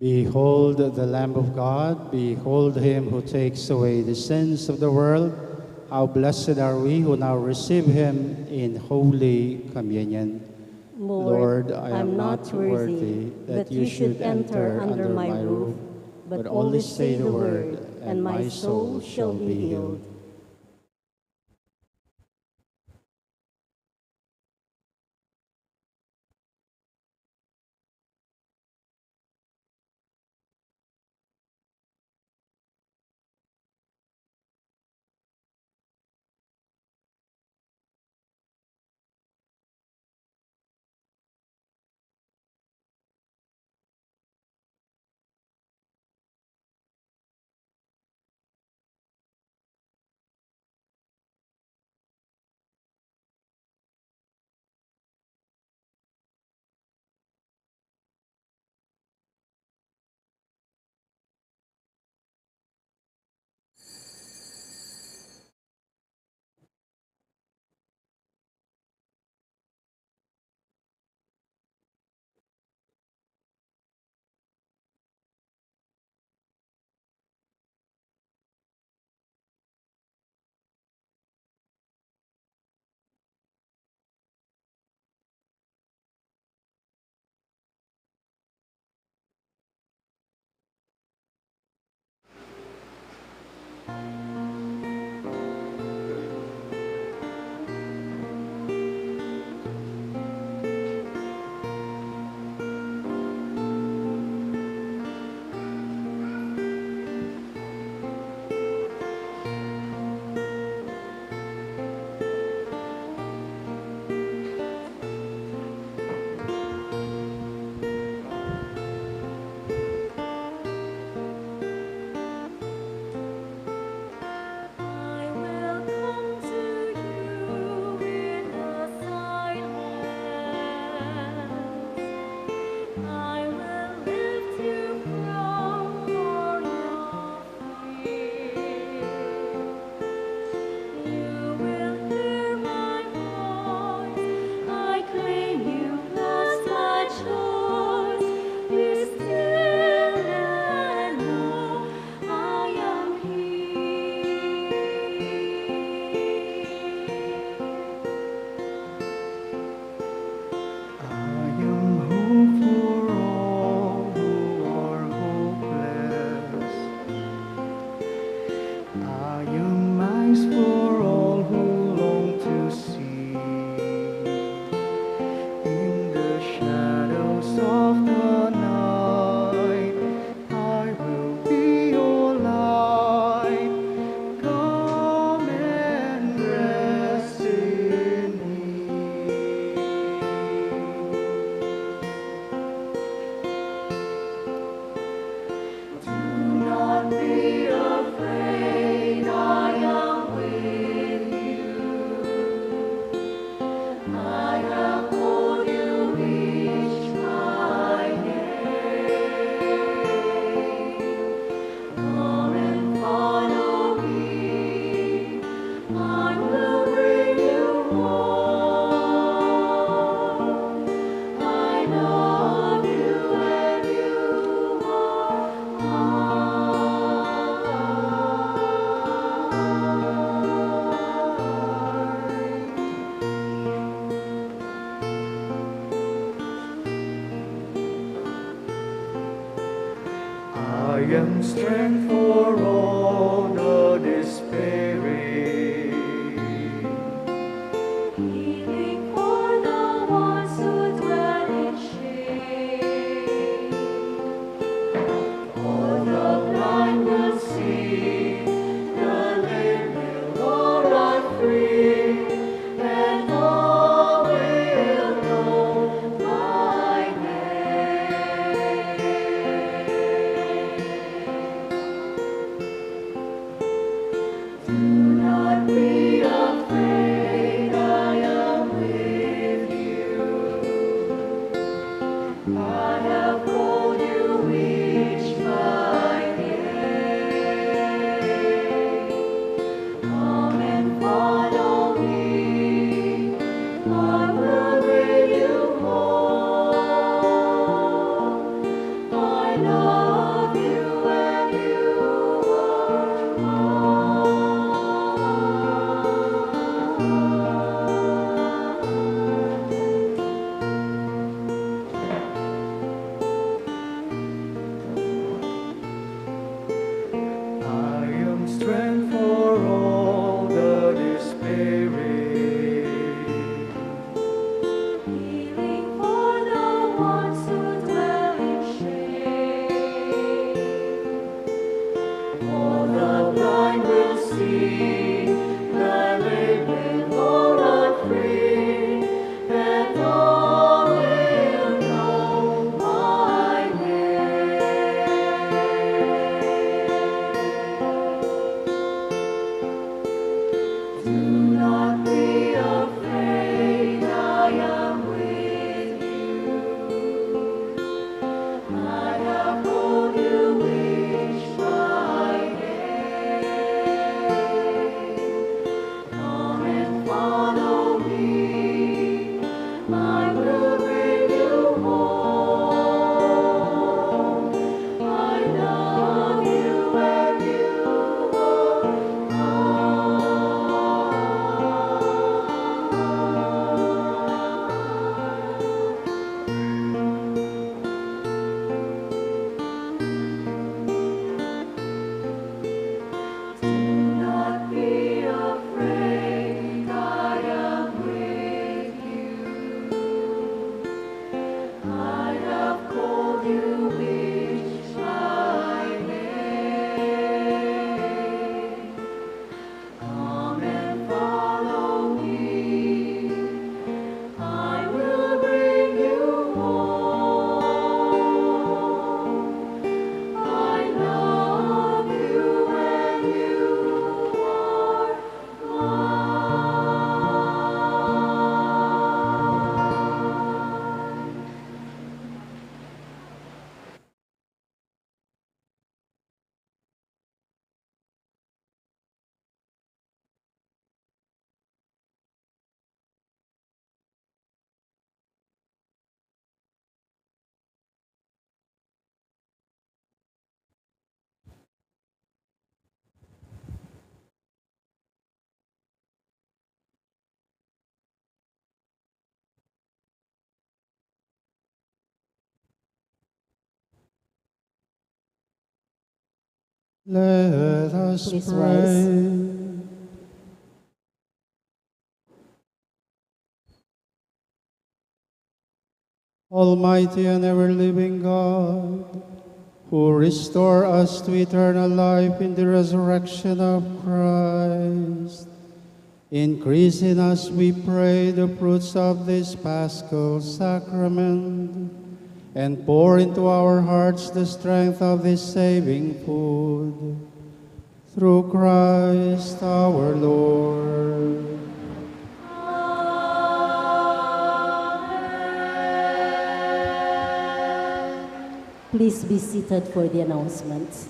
Behold the Lamb of God, behold him who takes away the sins of the world. How blessed are we who now receive him in Holy Communion. Lord, I am not worthy that you should enter under my roof, but only say the word, and my soul shall be healed. am strength for all the despairing. Healing for the ones who dwell in shame. All the blind will see, the lame will go run free, and all will know my name. Do not be afraid, I am with you. I have called you each by name. Come and follow me, I will bring you home. I love you and you are I am strength for all the despairing. healing for the ones who dwell in shame. All the blind will see, the lame will go run free, and all will know my name. Do not be afraid, I am with you. I have called you each by name. Come and follow me, I will bring you home. I love you and you Do not be afraid, I am with you. I have called you each by name. Come and follow me, I will bring you home. I love you and you are mine. Let us Please pray. rise. Almighty and ever-living God, who restore us to eternal life in the resurrection of Christ, increase in us, we pray, the fruits of this Paschal sacrament, and pour into our hearts the strength of this saving food. Through Christ our Lord. Please be seated for the announcements.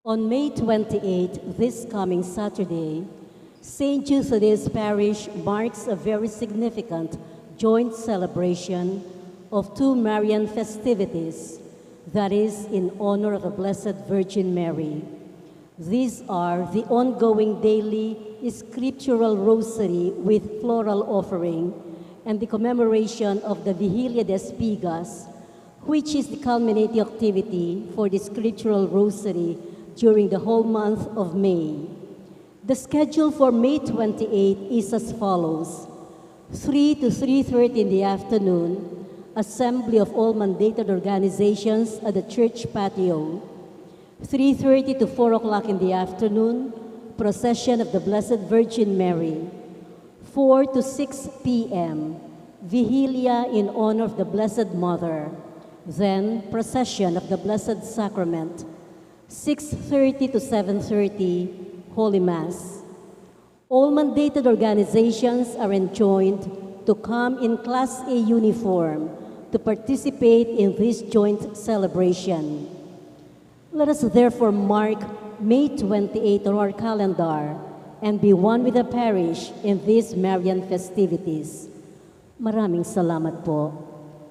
On May 28, this coming Saturday, St. Jude Thaddeus Parish marks a very significant joint celebration of two Marian festivities, that is, in honor of the Blessed Virgin Mary. These are the ongoing daily scriptural rosary with floral offering and the commemoration of the Vigilia de Espigas, which is the culminating activity for the scriptural rosary during the whole month of May. The schedule for May 28 is as follows: 3 to 3:30 in the afternoon, assembly of all mandated organizations at the church patio. 3:30 to 4 o'clock in the afternoon, procession of the Blessed Virgin Mary. 4 to 6 p.m., Vigilia in honor of the Blessed Mother. Then, procession of the Blessed Sacrament. 6:30 to 7:30, Holy Mass. All mandated organizations are enjoined to come in Class A uniform to participate in this joint celebration. Let us therefore mark May 28 on our calendar and be one with the parish in these Marian festivities. Maraming salamat po.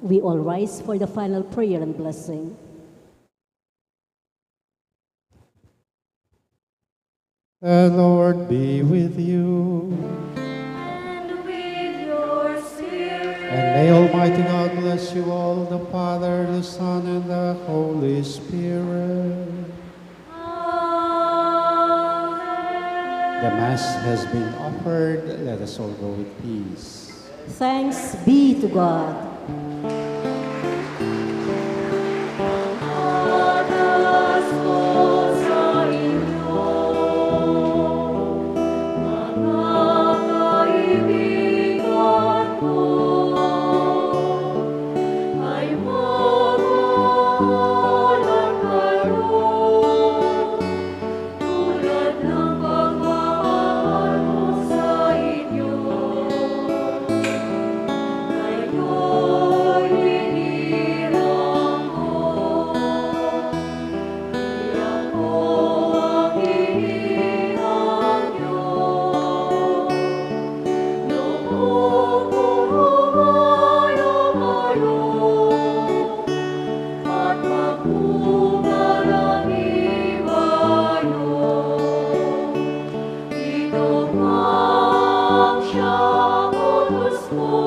We all rise for the final prayer and blessing. The Lord be with you. And with your spirit. And may Almighty God bless you all, the Father, the Son, and the Holy Spirit. Amen. The Mass has been offered. Let us all go with peace. Thanks be to God. Ito ang siyang utos mo.